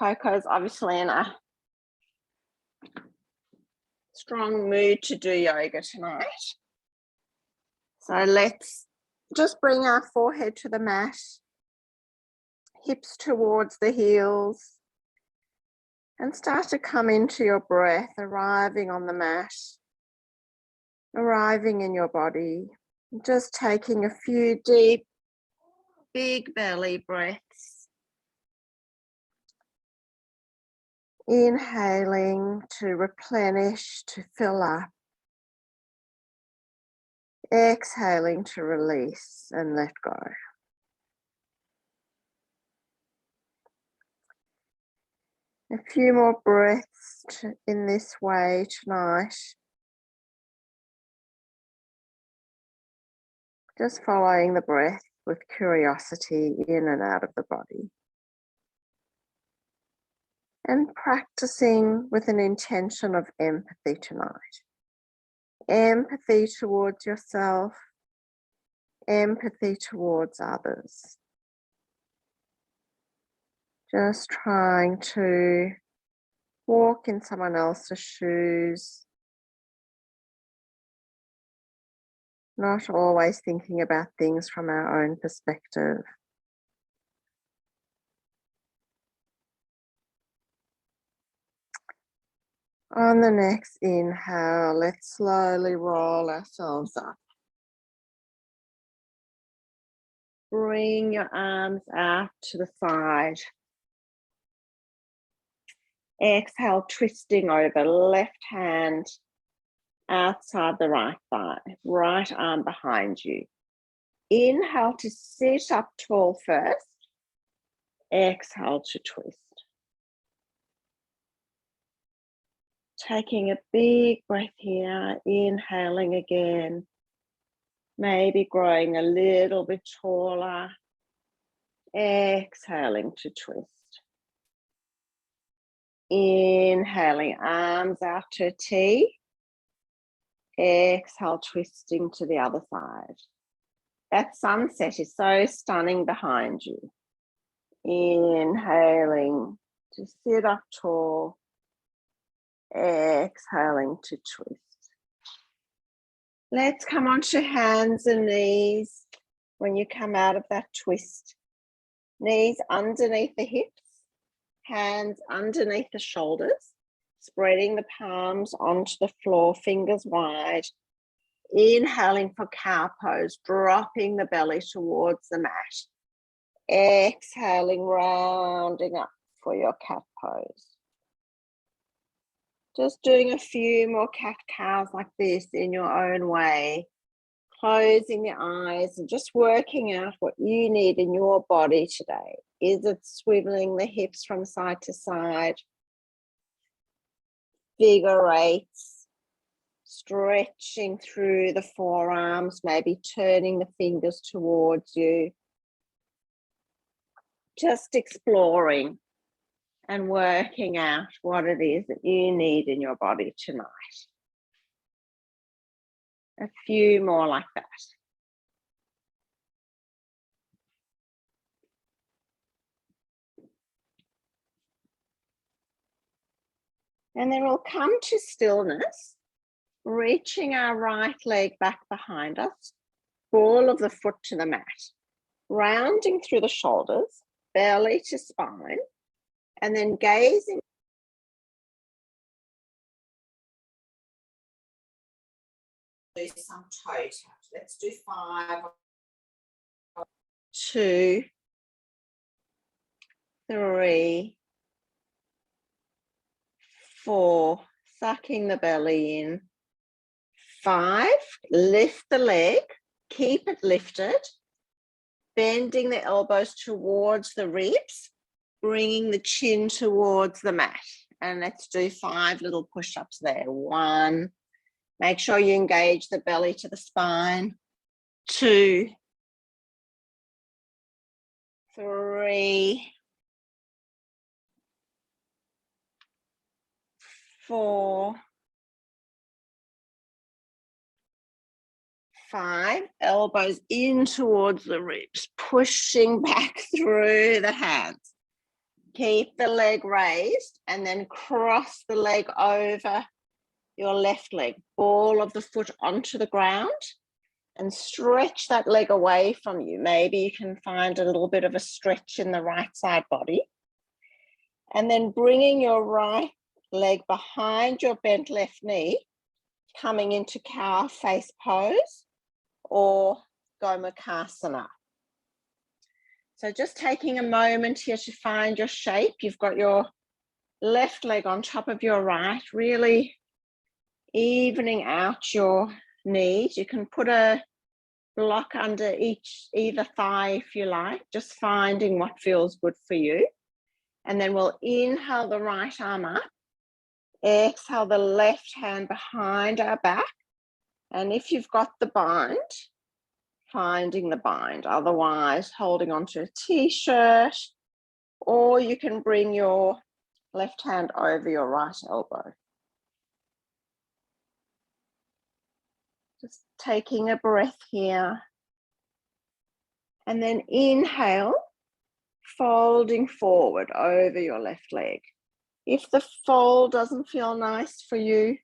Coco's obviously in a strong mood to do yoga tonight. So let's just bring our forehead to the mat, hips towards the heels, and start to come into your breath, arriving on the mat, arriving in your body. Just taking a few deep, big belly breaths. Inhaling to replenish, to fill up. Exhaling to release and let go. A few more breaths in this way tonight. Just following the breath with curiosity in and out of the body. And practicing with an intention of empathy tonight. Empathy towards yourself, empathy towards others. Just trying to walk in someone else's shoes. Not always thinking about things from our own perspective. On the next inhale, let's slowly roll ourselves up. Bring your arms out to the side. Exhale, twisting over, left hand outside the right thigh, right arm behind you. Inhale to sit up tall first. Exhale to twist. Taking a big breath here, inhaling again. Maybe growing a little bit taller. Exhaling to twist. Inhaling, arms out to a T. Exhale, twisting to the other side. That sunset is so stunning behind you. Inhaling to sit up tall. Exhaling to twist. Let's come onto hands and knees when you come out of that twist. Knees underneath the hips, hands underneath the shoulders, spreading the palms onto the floor, fingers wide. Inhaling for cow pose, dropping the belly towards the mat. Exhaling, rounding up for your cat pose. Just doing a few more cat-cows like this in your own way. Closing the eyes and just working out what you need in your body today. Is it swiveling the hips from side to side? Figure eights. Stretching through the forearms, maybe turning the fingers towards you. Just exploring and working out what it is that you need in your body tonight. A few more like that. And then we'll come to stillness, reaching our right leg back behind us, ball of the foot to the mat, rounding through the shoulders, belly to spine, and then gazing. Do some toe taps. Let's do 5, 2, 3, 4, sucking the belly in. 5, lift the leg, keep it lifted, bending the elbows towards the ribs, bringing the chin towards the mat. And let's do 5 little push-ups there. 1, make sure you engage the belly to the spine. 2, 3, 4, 5, elbows in towards the ribs, pushing back through the hands. Keep the leg raised and then cross the leg over your left leg. Ball of the foot onto the ground and stretch that leg away from you. Maybe you can find a little bit of a stretch in the right side body. And then bringing your right leg behind your bent left knee, coming into cow face pose or Gomukhasana. So just taking a moment here to find your shape. You've got your left leg on top of your right, really evening out your knees. You can put a block under either thigh if you like, just finding what feels good for you. And then we'll inhale the right arm up, exhale the left hand behind our back. And if you've got the bind, finding the bind, otherwise holding onto a t-shirt, or you can bring your left hand over your right elbow. Just taking a breath here. And then inhale, folding forward over your left leg. If the fold doesn't feel nice for you,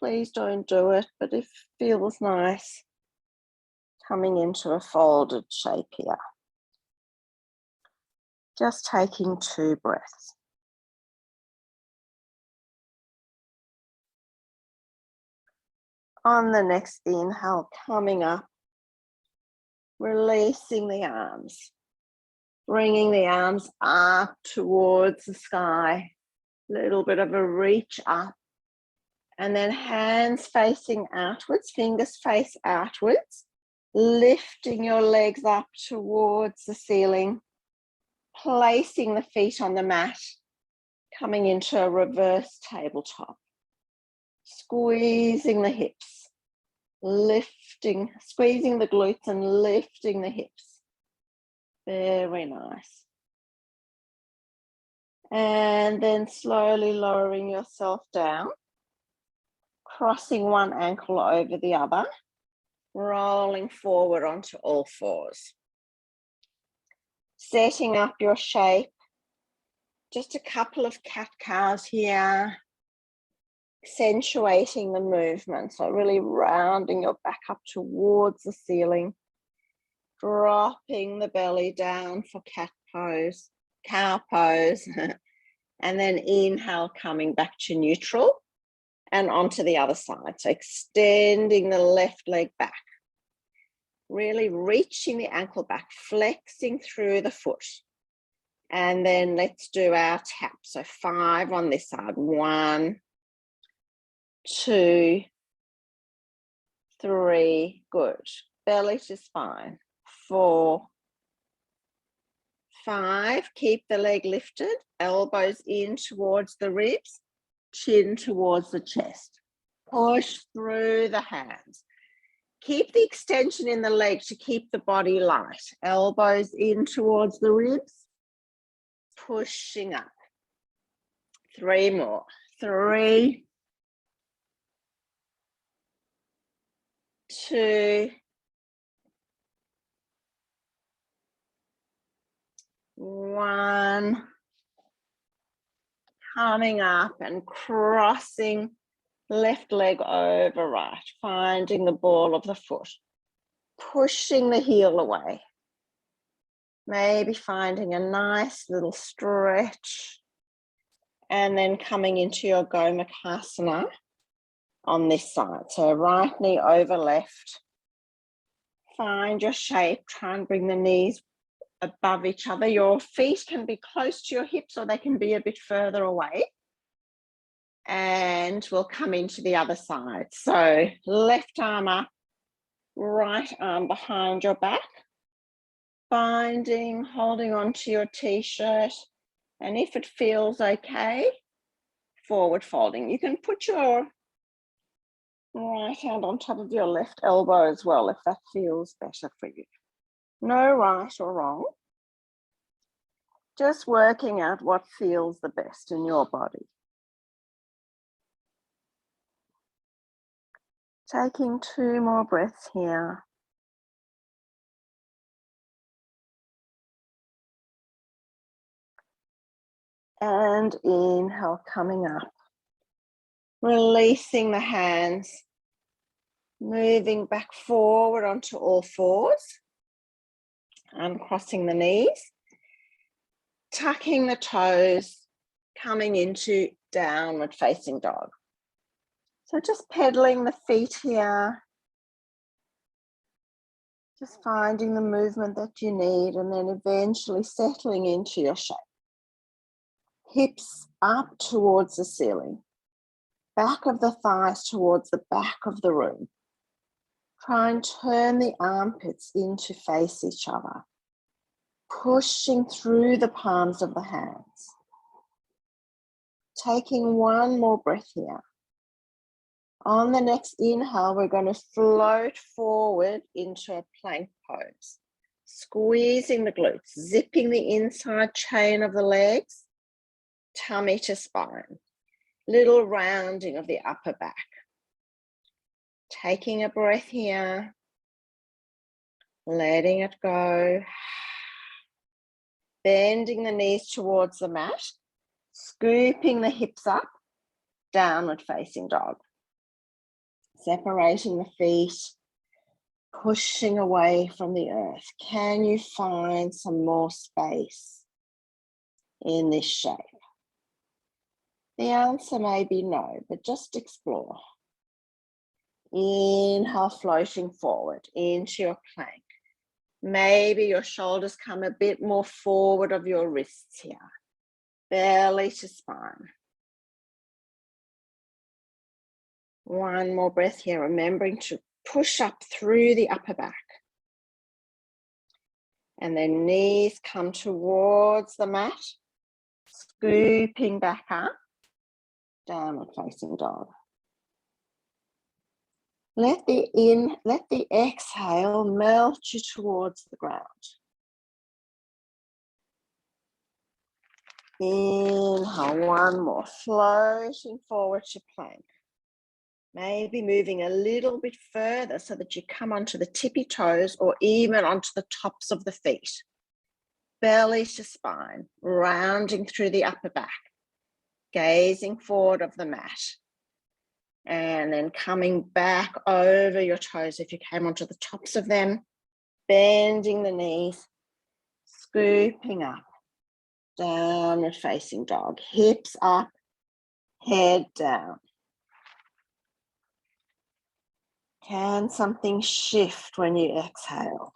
please don't do it. But if it feels nice, coming into a folded shape here. Just taking 2 breaths. On the next inhale, coming up, releasing the arms, bringing the arms up towards the sky, little bit of a reach up, and then hands facing outwards, fingers face outwards, lifting your legs up towards the ceiling, placing the feet on the mat, coming into a reverse tabletop, squeezing the hips, lifting, squeezing the glutes and lifting the hips. Very nice. And then slowly lowering yourself down, crossing one ankle over the other, rolling forward onto all fours. Setting up your shape. Just a couple of cat-cows here, accentuating the movement. So really rounding your back up towards the ceiling, dropping the belly down for cat pose, cow pose, and then inhale, coming back to neutral and onto the other side. So extending the left leg back, really reaching the ankle back, flexing through the foot. And then let's do our tap. So 5 on this side. 1, 2, 3, good. Belly to spine. 4, 5, keep the leg lifted, elbows in towards the ribs, chin towards the chest. Push through the hands. Keep the extension in the leg to keep the body light. Elbows in towards the ribs, pushing up. 3 more. 3, 2, 1. Coming up and crossing left leg over right, finding the ball of the foot, pushing the heel away. Maybe finding a nice little stretch and then coming into your Gomukhasana on this side. So right knee over left. Find your shape, try and bring the knees above each other. Your feet can be close to your hips or they can be a bit further away. And we'll come into the other side. So left arm up, right arm behind your back, binding, holding onto your t-shirt. And if it feels okay, forward folding. You can put your right hand on top of your left elbow as well, if that feels better for you. No right or wrong. Just working out what feels the best in your body. Taking 2 more breaths here. And inhale, coming up. Releasing the hands. Moving back forward onto all fours. Uncrossing the knees. Tucking the toes. Coming into downward facing dog. So just pedaling the feet here. Just finding the movement that you need and then eventually settling into your shape. Hips up towards the ceiling. Back of the thighs towards the back of the room. Try and turn the armpits in to face each other. Pushing through the palms of the hands. Taking one more breath here. On the next inhale, we're going to float forward into a plank pose. Squeezing the glutes, zipping the inside chain of the legs, tummy to spine. Little rounding of the upper back. Taking a breath here. Letting it go. Bending the knees towards the mat. Scooping the hips up. Downward facing dog. Separating the feet, pushing away from the earth. Can you find some more space in this shape? The answer may be no, but just explore. Inhale, floating forward into your plank. Maybe your shoulders come a bit more forward of your wrists here. Belly to spine. One more breath here, remembering to push up through the upper back. And then knees come towards the mat, scooping back up, downward facing dog. Let the exhale melt you towards the ground. Inhale, one more, floating forward to plank. Maybe moving a little bit further so that you come onto the tippy toes or even onto the tops of the feet. Belly to spine, rounding through the upper back, gazing forward of the mat. And then coming back over your toes if you came onto the tops of them, bending the knees, scooping up, downward facing dog, hips up, head down. Can something shift when you exhale?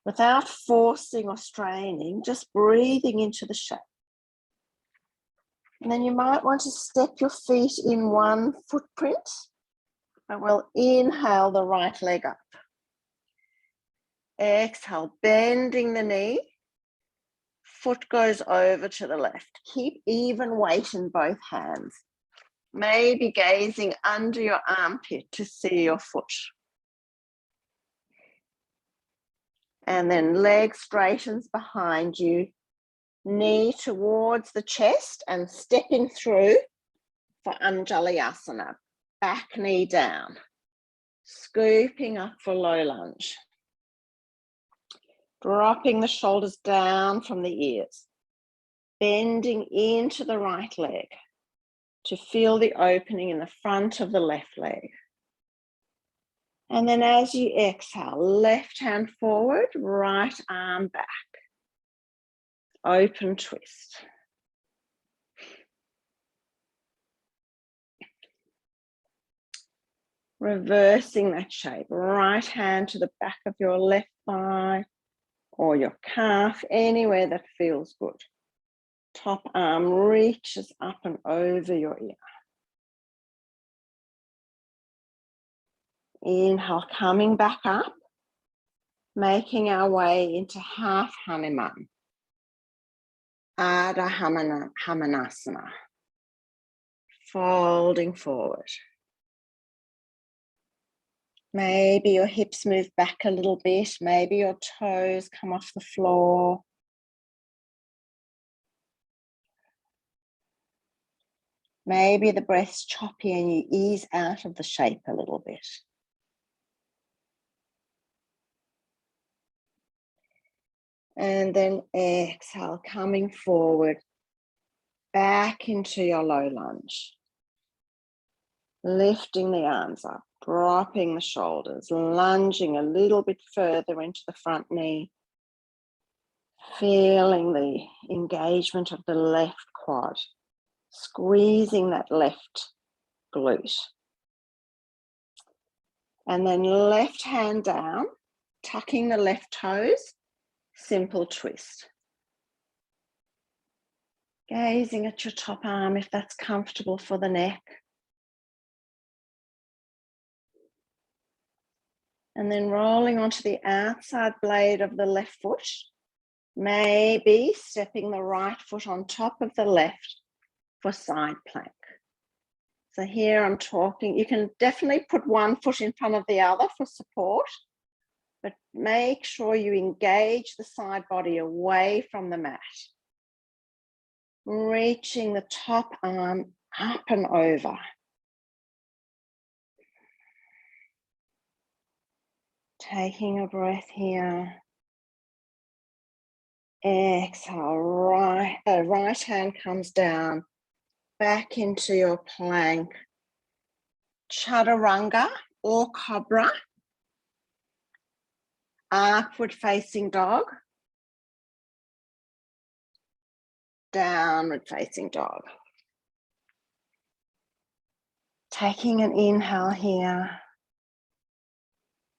Without forcing or straining, just breathing into the shape. And then you might want to step your feet in one footprint, and we'll inhale the right leg up. Exhale, bending the knee, foot goes over to the left. Keep even weight in both hands. Maybe gazing under your armpit to see your foot. And then leg straightens behind you, knee towards the chest and stepping through for Anjalayasana. Back knee down, scooping up for low lunge. Dropping the shoulders down from the ears, bending into the right leg to feel the opening in the front of the left leg. And then as you exhale, left hand forward, right arm back. Open twist. Reversing that shape, right hand to the back of your left thigh or your calf, anywhere that feels good. Top arm reaches up and over your ear. Inhale, coming back up, making our way into half Hanuman. Ardha Hamanasana. Folding forward. Maybe your hips move back a little bit. Maybe your toes come off the floor. Maybe the breath's choppy and you ease out of the shape a little bit. And then exhale, coming forward, back into your low lunge. Lifting the arms up, dropping the shoulders, lunging a little bit further into the front knee. Feeling the engagement of the left quad, squeezing that left glute. And then left hand down, tucking the left toes, simple twist. Gazing at your top arm if that's comfortable for the neck. And then rolling onto the outside blade of the left foot, maybe stepping the right foot on top of the left for side plank. So here I'm talking, you can definitely put one foot in front of the other for support, but make sure you engage the side body away from the mat. Reaching the top arm up and over. Taking a breath here. Exhale, right hand comes down, back into your plank. Chaturanga or cobra. Upward facing dog. Downward facing dog. Taking an inhale here.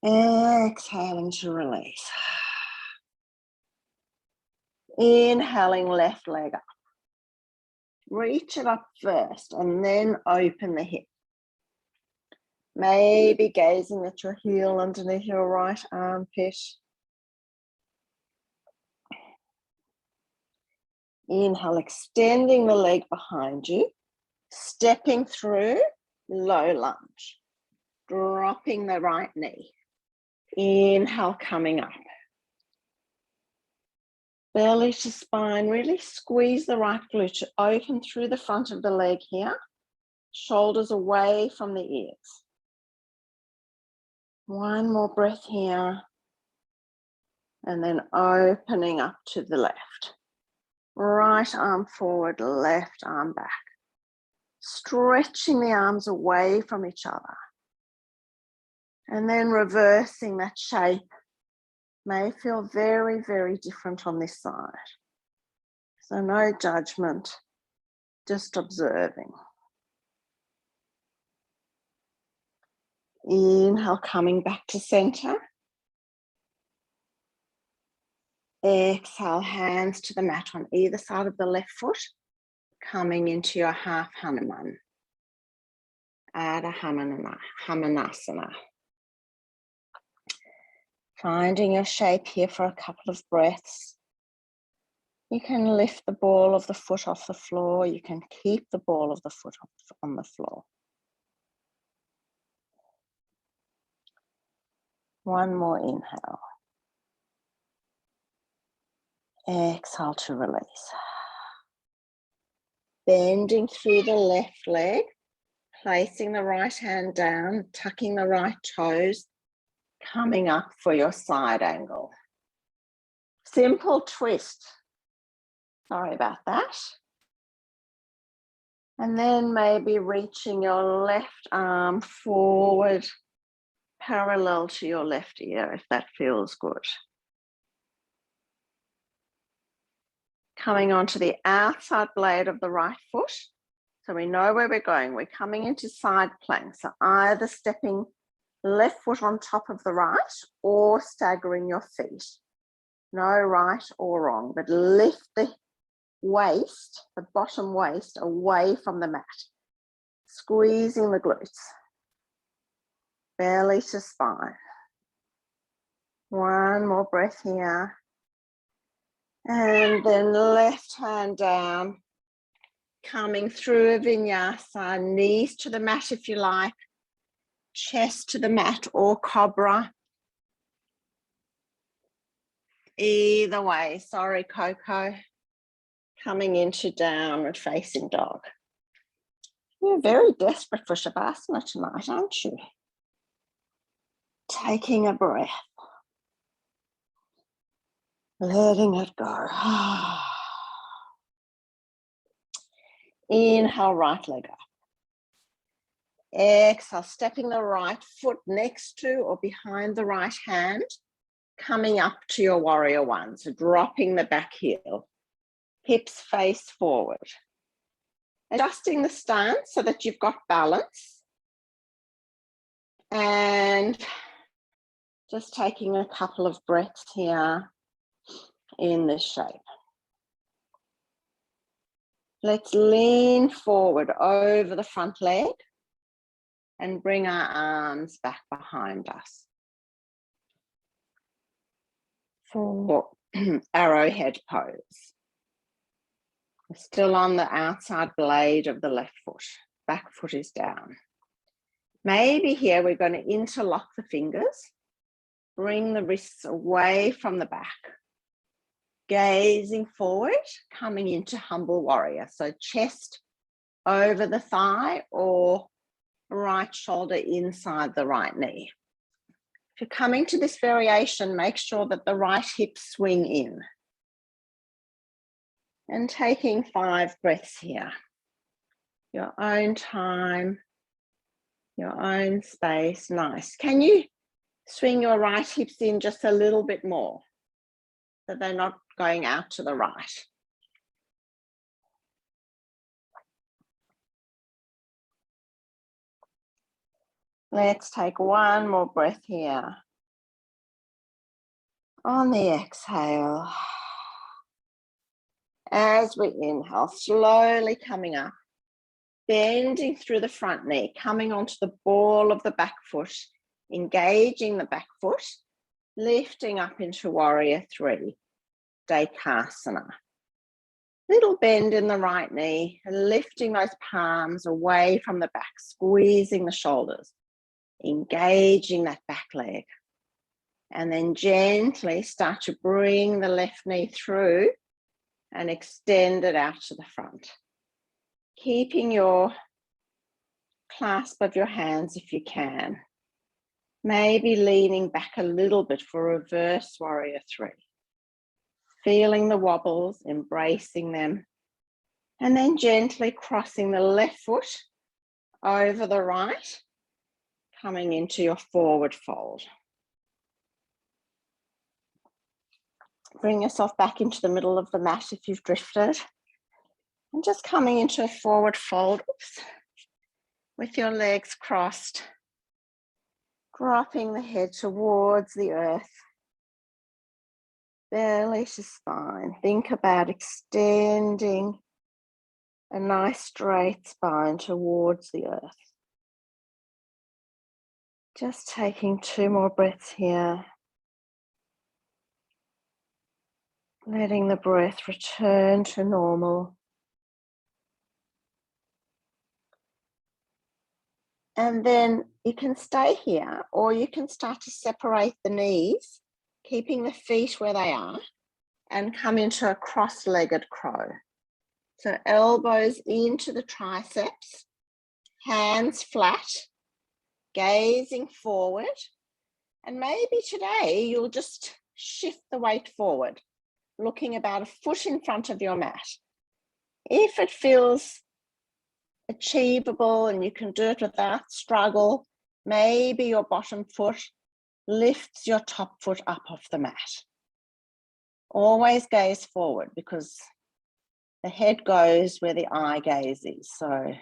Exhaling to release. Inhaling, left leg up. Reach it up first and then open the hip. Maybe gazing at your heel underneath your right armpit. Inhale, extending the leg behind you. Stepping through, low lunge. Dropping the right knee. Inhale, coming up. Belly to spine, really squeeze the right glute open through the front of the leg here. Shoulders away from the ears. One more breath here. And then opening up to the left. Right arm forward, left arm back. Stretching the arms away from each other. And then reversing that shape. May feel very, very different on this side. So no judgment, just observing. Inhale, coming back to center. Exhale, hands to the mat on either side of the left foot, coming into your half Hanuman. Adha Hamanasana. Finding your shape here for a couple of breaths. You can lift the ball of the foot off the floor. You can keep the ball of the foot on the floor. One more inhale. Exhale to release. Bending through the left leg, placing the right hand down, tucking the right toes, coming up for your side angle. Simple twist. Sorry about that. And then maybe reaching your left arm forward, parallel to your left ear, if that feels good. Coming onto the outside blade of the right foot. So we know where we're going. We're coming into side plank. So either stepping left foot on top of the right or staggering your feet. No right or wrong, but lift the waist, the bottom waist, away from the mat. Squeezing the glutes. Belly to spine. One more breath here. And then left hand down, coming through a vinyasa, knees to the mat if you like, chest to the mat or cobra. Either way, sorry Coco. Coming into downward facing dog. You're very desperate for Shavasana tonight, aren't you? Taking a breath. letting it go. Inhale, right leg up. Exhale, stepping the right foot next to or behind the right hand, coming up to your warrior one. So dropping the back heel, hips face forward. Adjusting the stance so that you've got balance. And just taking a couple of breaths here in this shape. Let's lean forward over the front leg and bring our arms back behind us for arrowhead pose. We're still on the outside blade of the left foot. Back foot is down. Maybe here we're going to interlock the fingers, bring the wrists away from the back, gazing forward, coming into humble warrior. So chest over the thigh or right shoulder inside the right knee. If you're coming to this variation, make sure that the right hips swing in. And taking 5 breaths here. Your own time, your own space. Nice. Can you swing your right hips in just a little bit more so they're not going out to the right? Let's take one more breath here. On the exhale, as we inhale, slowly coming up, bending through the front knee, coming onto the ball of the back foot, engaging the back foot, lifting up into warrior 3, Dekasana. Little bend in the right knee, lifting those palms away from the back, squeezing the shoulders, engaging that back leg. And then gently start to bring the left knee through and extend it out to the front. Keeping your clasp of your hands if you can. Maybe leaning back a little bit for reverse warrior 3. Feeling the wobbles, embracing them. And then gently crossing the left foot over the right, coming into your forward fold. Bring yourself back into the middle of the mat if you've drifted. And just coming into a forward fold, with your legs crossed, dropping the head towards the earth, belly to spine. Think about extending a nice straight spine towards the earth. Just taking 2 more breaths here. Letting the breath return to normal. And then you can stay here, or you can start to separate the knees, keeping the feet where they are, and come into a cross-legged crow. So elbows into the triceps, hands flat, gazing forward. And maybe today you'll just shift the weight forward, looking about a foot in front of your mat. If it feels achievable and you can do it without struggle, maybe your bottom foot lifts your top foot up off the mat. Always gaze forward because the head goes where the eye gaze is. So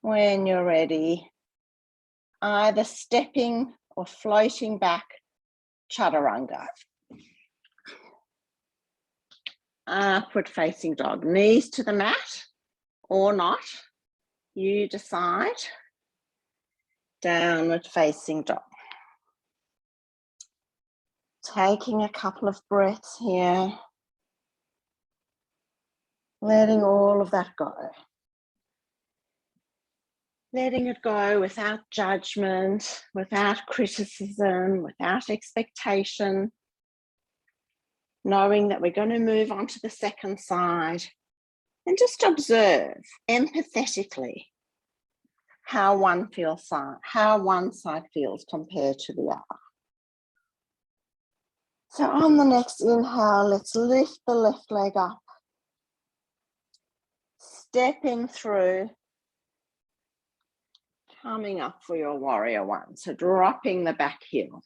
when you're ready, either stepping or floating back, chaturanga. Upward facing dog, knees to the mat or not, you decide. Downward facing dog. Taking a couple of breaths here, letting all of that go. Letting it go without judgment, without criticism, without expectation. Knowing that we're going to move on to the second side and just observe empathetically how one side feels compared to the other. So on the next inhale, let's lift the left leg up. Stepping through, coming up for your warrior one. So dropping the back heel.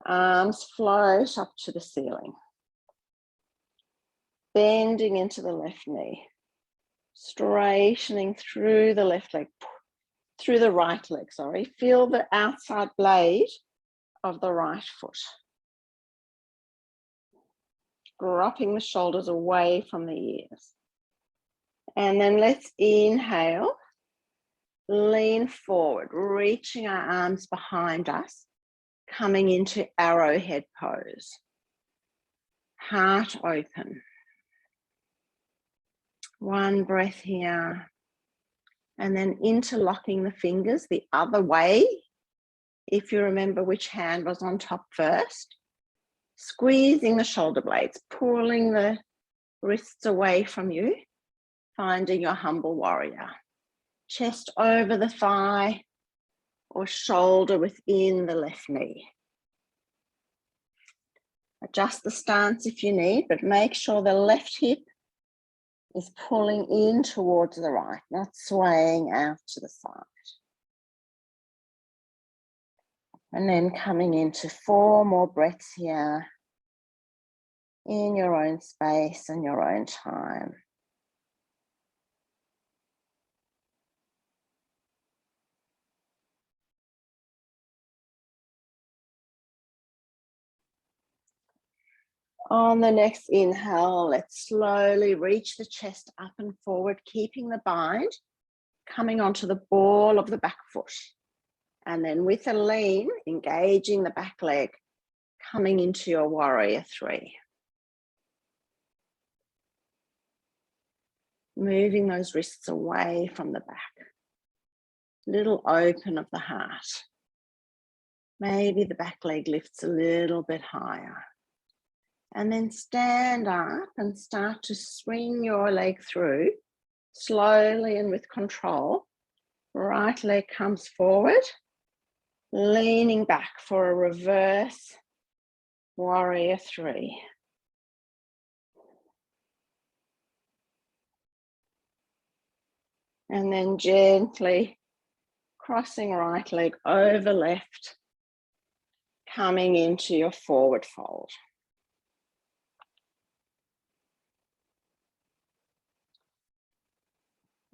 Arms float up to the ceiling. Bending into the left knee. Straightening through the left leg, through the right leg, sorry. Feel the outside blade of the right foot. Dropping the shoulders away from the ears. And then let's inhale, lean forward, reaching our arms behind us, coming into arrowhead pose. Heart open. One breath here. And then interlocking the fingers the other way. If you remember which hand was on top first. Squeezing the shoulder blades, pulling the wrists away from you. Finding your humble warrior. Chest over the thigh or shoulder within the left knee. Adjust the stance if you need, but make sure the left hip is pulling in towards the right, not swaying out to the side. And then coming into 4 more breaths here in your own space and your own time. On the next inhale, let's slowly reach the chest up and forward, keeping the bind, coming onto the ball of the back foot. And then with a lean, engaging the back leg, coming into your warrior 3. Moving those wrists away from the back. Little open of the heart. Maybe the back leg lifts a little bit higher. And then stand up and start to swing your leg through slowly and with control. Right leg comes forward, leaning back for a reverse warrior 3. And then gently crossing right leg over left, coming into your forward fold.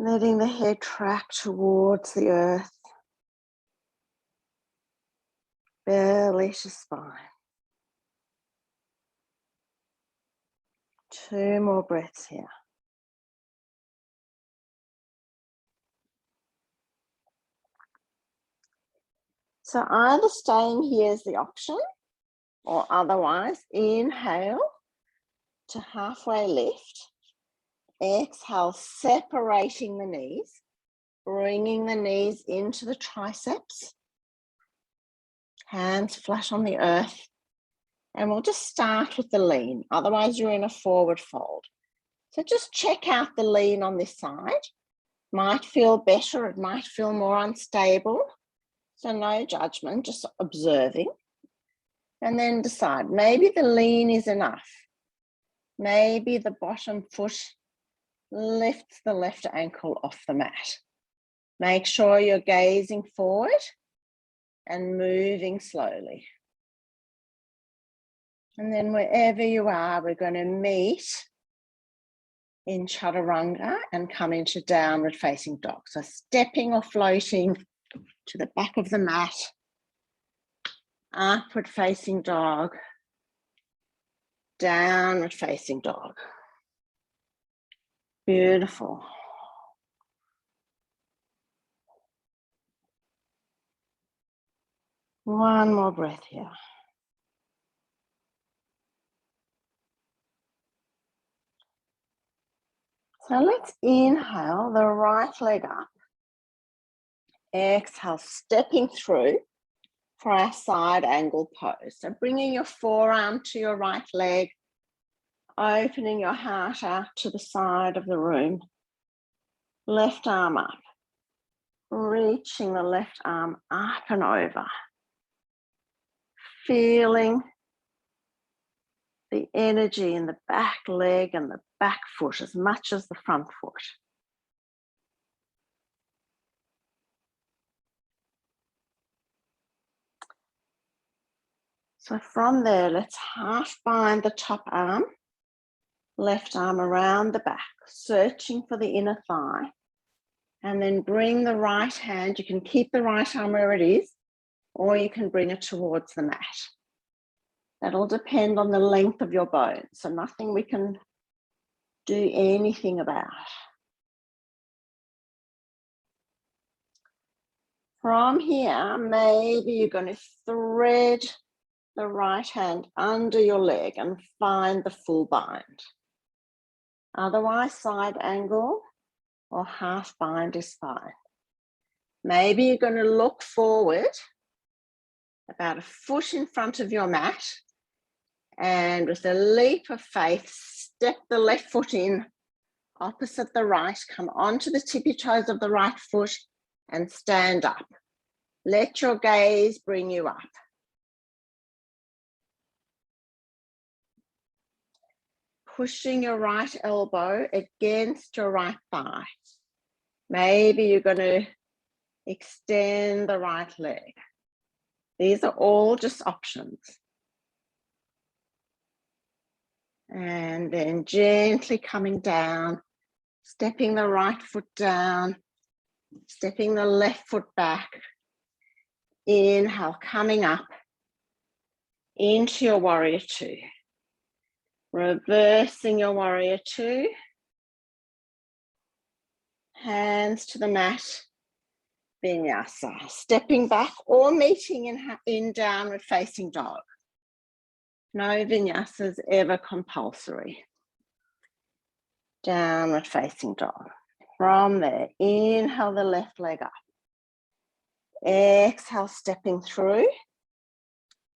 Letting the head track towards the earth, belly to spine. 2 more breaths here. So either staying here is the option, or otherwise inhale to halfway lift. Exhale, separating the knees, bringing the knees into the triceps. Hands flat on the earth. And we'll just start with the lean. Otherwise, you're in a forward fold. So just check out the lean on this side. Might feel better, it might feel more unstable. So no judgment, just observing. And then decide, maybe the lean is enough. Maybe the bottom foot lifts the left ankle off the mat. Make sure you're gazing forward and moving slowly. And then wherever you are, we're going to meet in chaturanga and come into downward facing dog. So stepping or floating to the back of the mat, upward facing dog, downward facing dog. Beautiful. One more breath here. So let's inhale the right leg up. Exhale, stepping through for our side angle pose. So bringing your forearm to your right leg, opening your heart out to the side of the room. Left arm up, reaching the left arm up and over. Feeling the energy in the back leg and the back foot as much as the front foot. So from there, let's half bind the top arm, left arm around the back, searching for the inner thigh, and then bring the right hand. You can keep the right arm where it is, or you can bring it towards the mat. That'll depend on the length of your bone, so nothing we can do anything about. From here, maybe you're going to thread the right hand under your leg and find the full bind. Otherwise, side angle or half bind is fine. Maybe you're going to look forward about a foot in front of your mat, and with a leap of faith, step the left foot in opposite the right, come onto the tippy toes of the right foot and stand up. Let your gaze bring you up. Pushing your right elbow against your right thigh. Maybe you're going to extend the right leg. These are all just options. And then gently coming down, stepping the right foot down, stepping the left foot back. Inhale, coming up into your warrior two. Reversing your warrior two. Hands to the mat, vinyasa. Stepping back or meeting in downward facing dog. No vinyasa is ever compulsory. Downward facing dog. From there, inhale the left leg up. Exhale, stepping through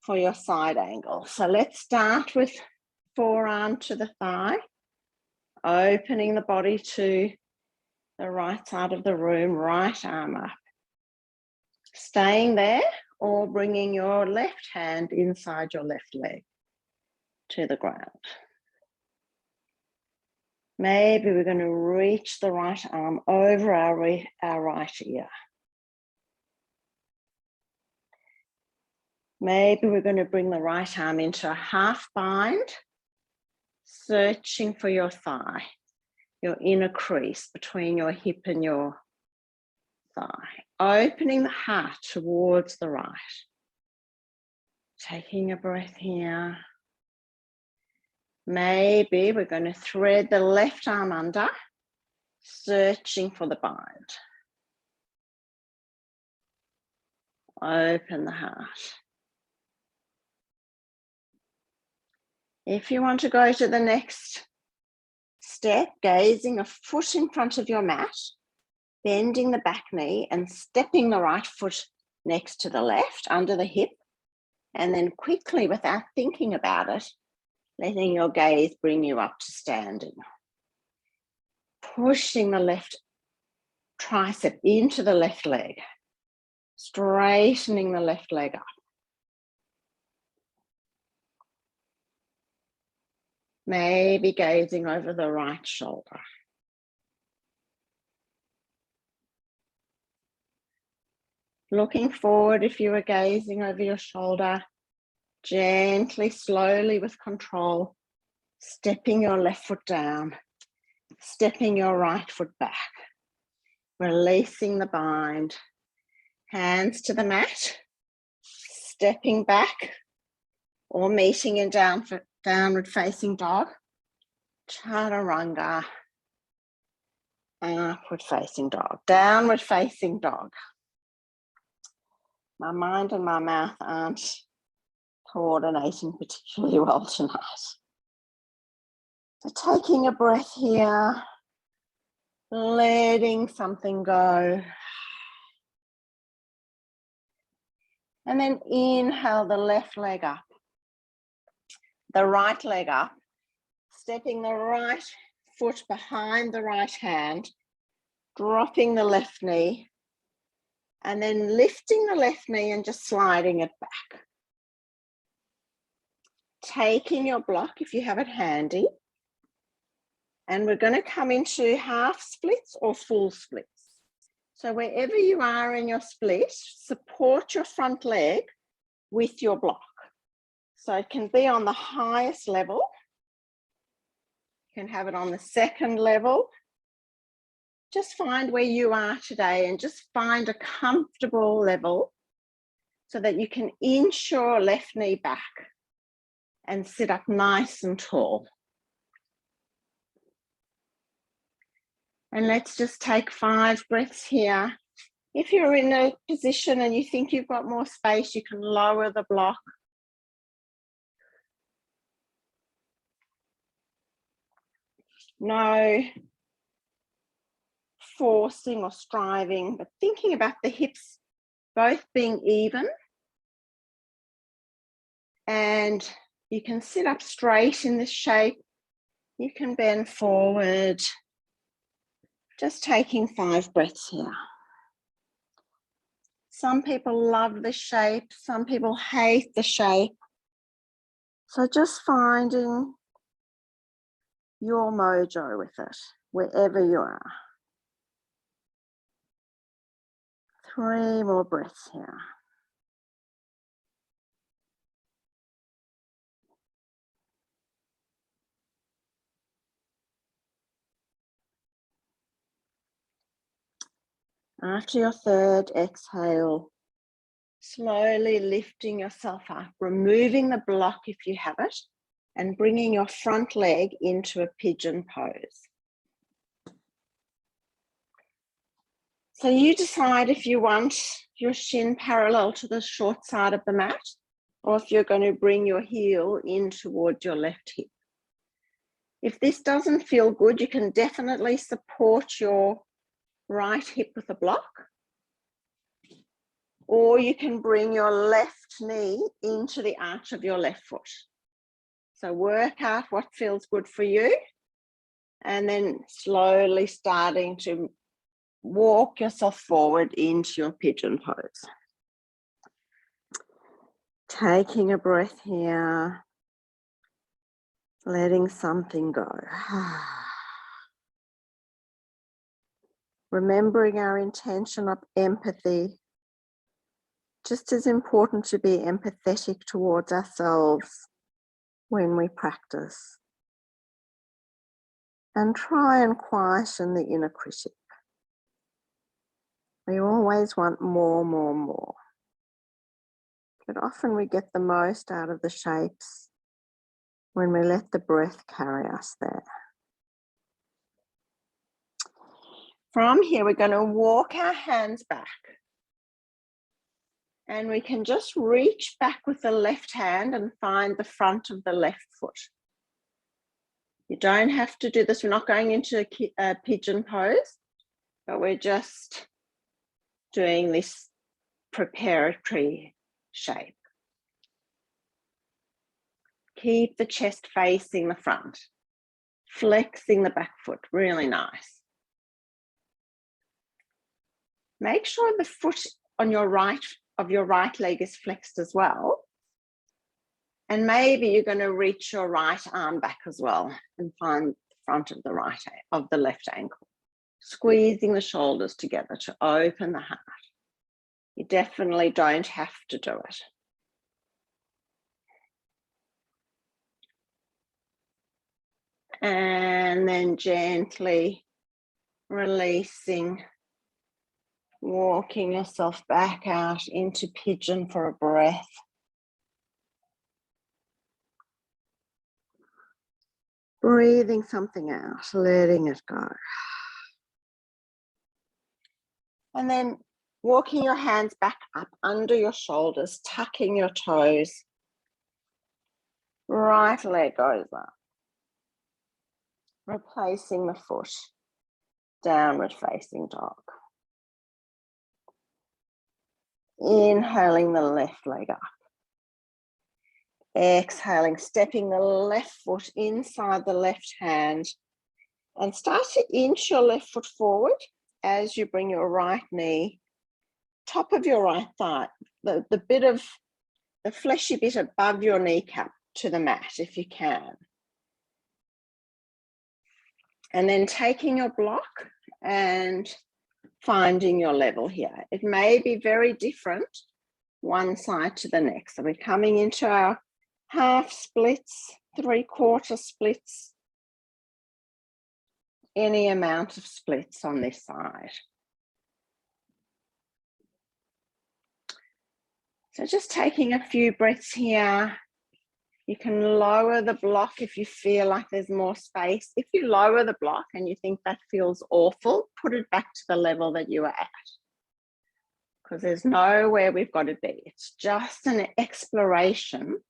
for your side angle. So let's start with forearm to the thigh, opening the body to the right side of the room, right arm up. Staying there or bringing your left hand inside your left leg to the ground. Maybe we're going to reach the right arm over our right ear. Maybe we're going to bring the right arm into a half bind, searching for your thigh, your inner crease between your hip and your thigh. Opening the heart towards the right. Taking a breath here. Maybe we're going to thread the left arm under, searching for the bind. Open the heart. If you want to go to the next step, gazing a foot in front of your mat, bending the back knee and stepping the right foot next to the left under the hip, and then quickly, without thinking about it, letting your gaze bring you up to standing. Pushing the left tricep into the left leg, straightening the left leg up. Maybe gazing over the right shoulder. Looking forward, if you were gazing over your shoulder, gently, slowly with control, stepping your left foot down, stepping your right foot back, releasing the bind, hands to the mat, stepping back or meeting in downward facing dog, chaturanga, upward facing dog, downward facing dog. My mind and my mouth aren't coordinating particularly well tonight. So taking a breath here, letting something go. And then inhale the left leg up, the right leg up, stepping the right foot behind the right hand, dropping the left knee, and then lifting the left knee and just sliding it back. taking your block if you have it handy, and we're going to come into half splits or full splits. So wherever you are in your split, support your front leg with your block. So it can be on the highest level. You can have it on the second level. Just find where you are today and just find a comfortable level so that you can inch your left knee back and sit up nice and tall. And let's just take 5 breaths here. If you're in a position and you think you've got more space, you can lower the block. No forcing or striving, but thinking about the hips both being even. And you can sit up straight in this shape. You can bend forward. Just taking 5 breaths here. Some people love the shape, some people hate the shape. So just finding your mojo with it, wherever you are. 3 more breaths here. After your third exhale, slowly lifting yourself up, removing the block if you have it, and bringing your front leg into a pigeon pose. So you decide if you want your shin parallel to the short side of the mat, or if you're going to bring your heel in toward your left hip. If this doesn't feel good, you can definitely support your right hip with a block, or you can bring your left knee into the arch of your left foot. So work out what feels good for you, and then slowly starting to walk yourself forward into your pigeon pose. Taking a breath here, letting something go. Remembering our intention of empathy. Just as important to be empathetic towards ourselves when we practice. And try and quieten the inner critic. We always want more, more, more. But often we get the most out of the shapes when we let the breath carry us there. From here, we're going to walk our hands back. And we can just reach back with the left hand and find the front of the left foot. You don't have to do this. We're not going into a pigeon pose, but we're just doing this preparatory shape. Keep the chest facing the front, flexing the back foot, really nice. Make sure the foot on your right leg is flexed as well. And maybe you're going to reach your right arm back as well and find the front of the left ankle. Squeezing the shoulders together to open the heart. You definitely don't have to do it. And then gently releasing, walking yourself back out into pigeon for a breath. Breathing something out, letting it go. And then walking your hands back up under your shoulders, tucking your toes. Right leg goes up. Replacing the foot. Downward facing dog. Inhaling the left leg up. Exhaling, stepping the left foot inside the left hand. And start to inch your left foot forward as you bring your right knee, top of your right thigh, the fleshy bit above your kneecap, to the mat if you can. And then taking your block and finding your level here. It may be very different one side to the next. So we're coming into our half splits, 3/4 splits, any amount of splits on this side. So just taking a few breaths here. You can lower the block if you feel like there's more space. If you lower the block and you think that feels awful, put it back to the level that you are at. Because there's nowhere we've got to be. It's just an exploration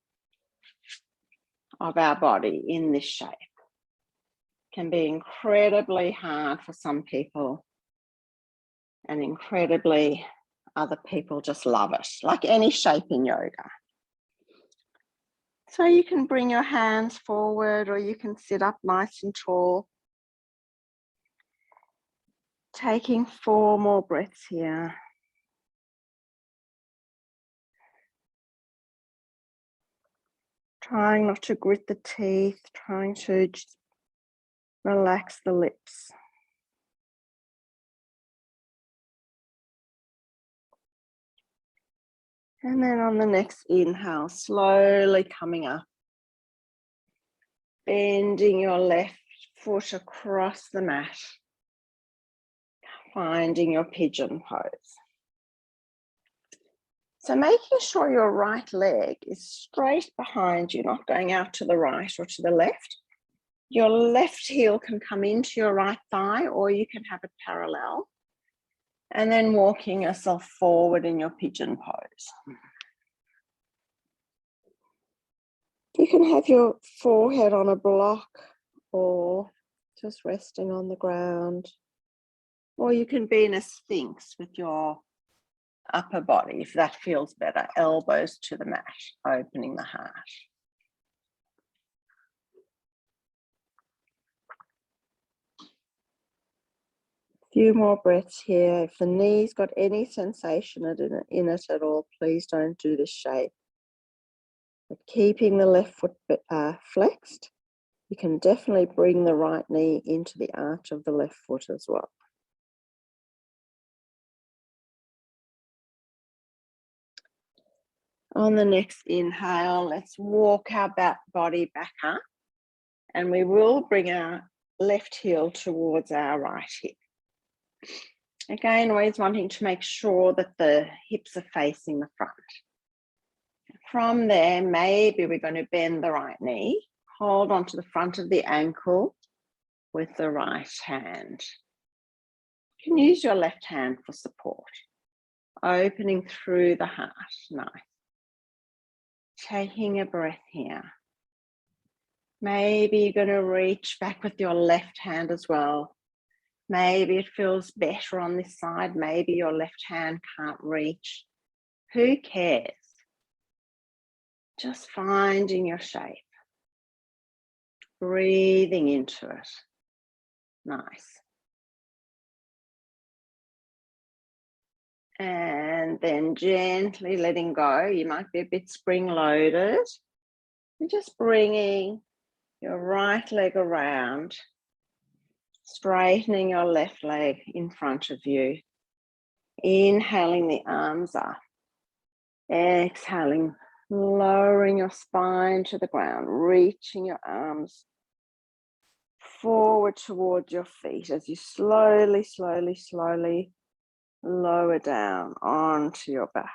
of our body in this shape. It can be incredibly hard for some people, and incredibly other people just love it, like any shape in yoga. So you can bring your hands forward, or you can sit up nice and tall. Taking 4 more breaths here. Trying not to grit the teeth, trying to just relax the lips. And then on the next inhale, slowly coming up. Bending your left foot across the mat. Finding your pigeon pose. So making sure your right leg is straight behind you, not going out to the right or to the left. Your left heel can come into your right thigh, or you can have it parallel. And then walking yourself forward in your pigeon pose. You can have your forehead on a block, or just resting on the ground. Or you can be in a sphinx with your upper body, if that feels better. Elbows to the mat, opening the heart. Few more breaths here. If the knee's got any sensation in it at all, please don't do this shape. But keeping the left foot flexed, you can definitely bring the right knee into the arch of the left foot as well. On the next inhale, let's walk our body back up, and we will bring our left heel towards our right hip. Again, always wanting to make sure that the hips are facing the front. From there, maybe we're going to bend the right knee, hold onto the front of the ankle with the right hand. You can use your left hand for support, opening through the heart. Nice. Taking a breath here. Maybe you're going to reach back with your left hand as well. Maybe it feels better on this side. Maybe your left hand can't reach. Who cares? Just finding your shape. Breathing into it. Nice. And then gently letting go. You might be a bit spring-loaded. And just bringing your right leg around, straightening your left leg in front of you. Inhaling the arms up. Exhaling, lowering your spine to the ground, reaching your arms forward towards your feet as you slowly, slowly, slowly lower down onto your back.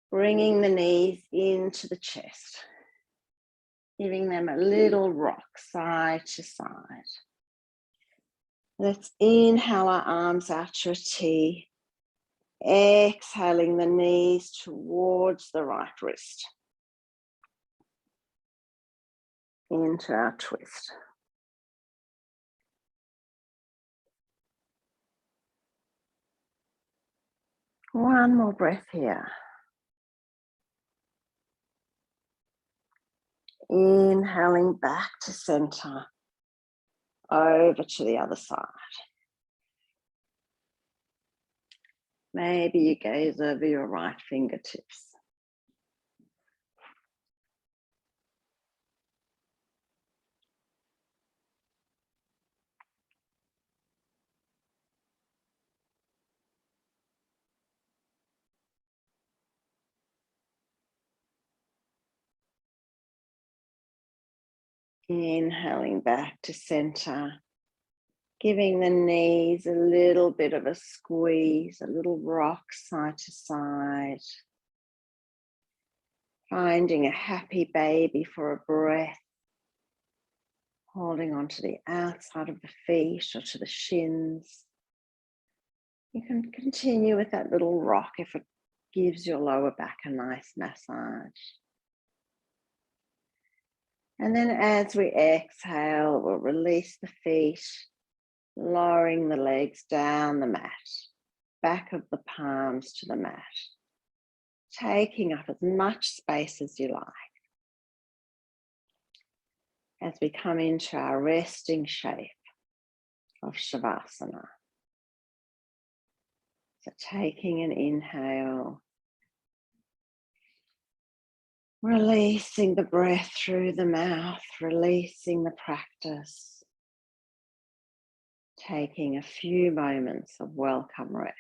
Bringing the knees into the chest, giving them a little rock side to side. Let's inhale our arms out to a T. Exhaling the knees towards the right wrist. Into our twist. One more breath here. Inhaling back to center, over to the other side. Maybe you gaze over your right fingertips. Inhaling back to center, giving the knees a little bit of a squeeze, a little rock side to side. Finding a happy baby for a breath, holding on to the outside of the feet or to the shins. You can continue with that little rock if it gives your lower back a nice massage. And then as we exhale, we'll release the feet, lowering the legs down the mat, back of the palms to the mat, taking up as much space as you like. As we come into our resting shape of Shavasana. So taking an inhale, releasing the breath through the mouth, releasing the practice, taking a few moments of welcome rest.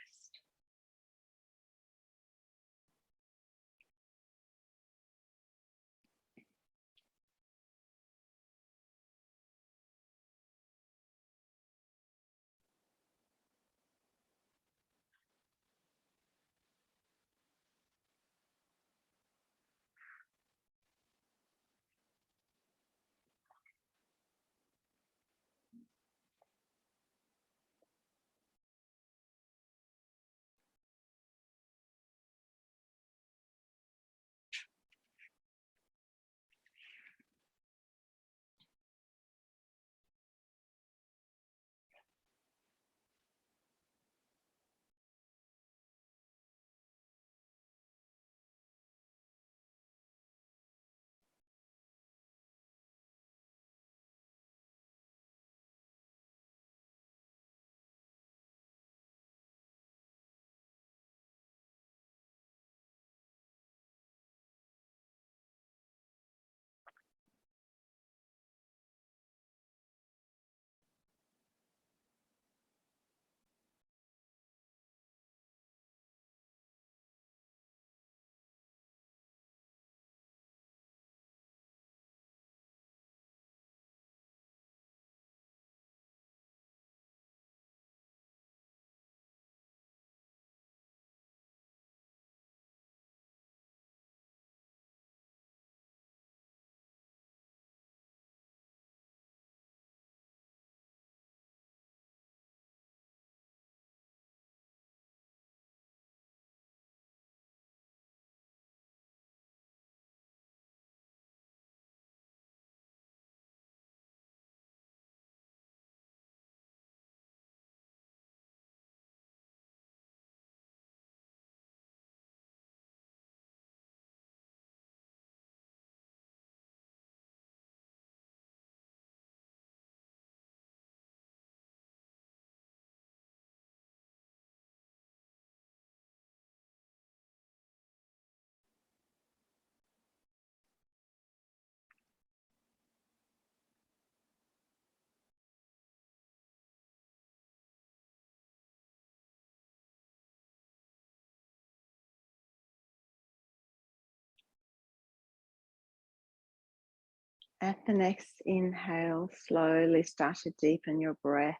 At the next inhale, slowly start to deepen your breath,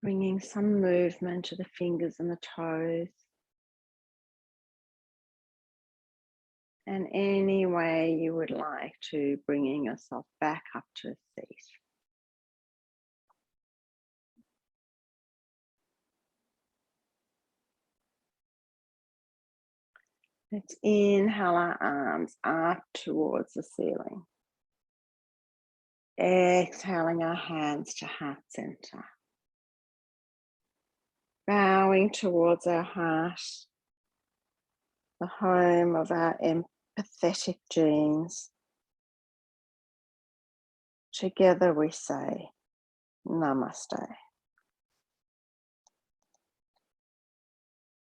bringing some movement to the fingers and the toes, and any way you would like to, bringing yourself back up to a seat. Let's inhale our arms up towards the ceiling. Exhaling our hands to heart center. Bowing towards our heart, the home of our empathetic genes. Together we say, Namaste.